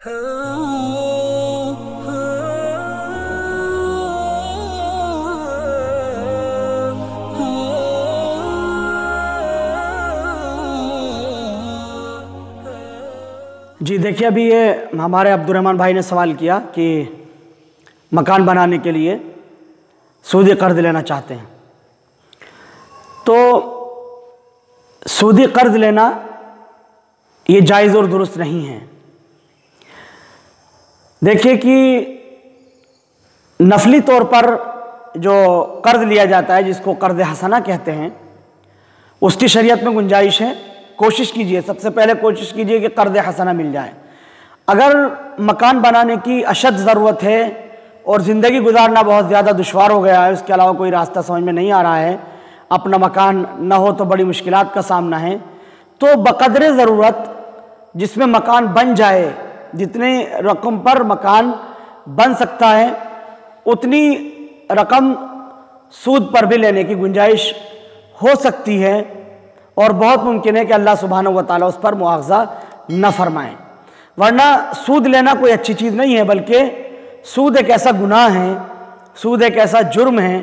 جی دیکھیے، ابھی یہ ہمارے عبدالرحمن بھائی نے سوال کیا کہ مکان بنانے کے لیے سودی قرض لینا چاہتے ہیں. تو سودی قرض لینا یہ جائز اور درست نہیں ہے. دیکھیے کہ نفلی طور پر جو قرض لیا جاتا ہے، جس کو قرض حسنہ کہتے ہیں، اس کی شریعت میں گنجائش ہے. کوشش کیجئے، سب سے پہلے کوشش کیجئے کہ قرض حسنہ مل جائے. اگر مکان بنانے کی اشد ضرورت ہے اور زندگی گزارنا بہت زیادہ دشوار ہو گیا ہے، اس کے علاوہ کوئی راستہ سمجھ میں نہیں آ رہا ہے، اپنا مکان نہ ہو تو بڑی مشکلات کا سامنا ہے، تو بقدر ضرورت جس میں مکان بن جائے، جتنے رقم پر مکان بن سکتا ہے اتنی رقم سود پر بھی لینے کی گنجائش ہو سکتی ہے، اور بہت ممکن ہے کہ اللہ سبحانہ و تعالیٰ اس پر مواخذہ نہ فرمائیں. ورنہ سود لینا کوئی اچھی چیز نہیں ہے، بلکہ سود ایک ایسا گناہ ہے، سود ایک ایسا جرم ہے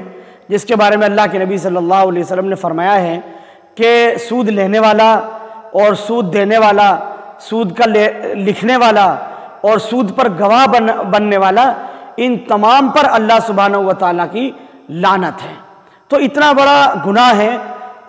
جس کے بارے میں اللہ کے نبی صلی اللہ علیہ وسلم نے فرمایا ہے کہ سود لینے والا اور سود دینے والا، سود کا لکھنے والا اور سود پر گواہ بننے والا، ان تمام پر اللہ سبحانہ و تعالیٰ کی لعنت ہے. تو اتنا بڑا گناہ ہے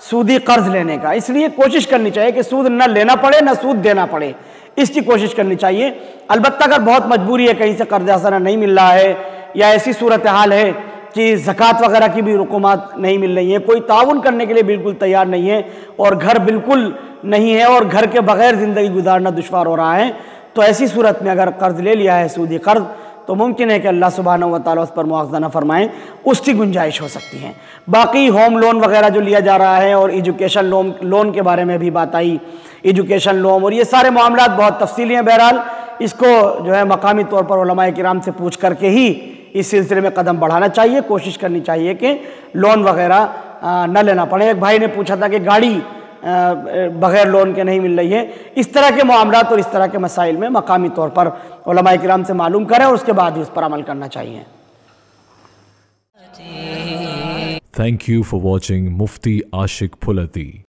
سودی قرض لینے کا. اس لیے کوشش کرنی چاہیے کہ سود نہ لینا پڑے نہ سود دینا پڑے، اس کی کوشش کرنی چاہیے. البتہ اگر بہت مجبوری ہے، کہیں سے قرض حسنہ نہیں مل رہا ہے، یا ایسی صورتحال ہے کہ زکوٰۃ وغیرہ کی بھی رقومات نہیں مل رہی ہیں، کوئی تعاون کرنے کے لیے بالکل تیار نہیں ہے، اور گھر بالکل نہیں ہے، اور گھر کے بغیر زندگی گزارنا دشوار ہو رہا ہے، تو ایسی صورت میں اگر قرض لے لیا ہے سودی قرض، تو ممکن ہے کہ اللہ سبحانہ و تعالیٰ اس پر مواخذہ نہ فرمائیں، اس کی گنجائش ہو سکتی ہے. باقی ہوم لون وغیرہ جو لیا جا رہا ہے، اور ایجوکیشن لون کے بارے میں بھی بات آئی، ایجوکیشن لون اور یہ سارے معاملات بہت تفصیلی ہیں. بہرحال اس کو جو ہے مقامی طور پر علماء کرام سے پوچھ کر کے ہی اس سلسلے میں قدم بڑھانا چاہیے. کوشش کرنی چاہیے کہ لون وغیرہ نہ لینا پڑے. ایک بھائی نے پوچھا تھا کہ گاڑی بغیر لون کے نہیں مل رہی ہے. اس طرح کے معاملات اور اس طرح کے مسائل میں مقامی طور پر علماء کرام سے معلوم کریں، اور اس کے بعد ہی اس پر عمل کرنا چاہیے. Thank you for watching Mufti Ashik Phulati.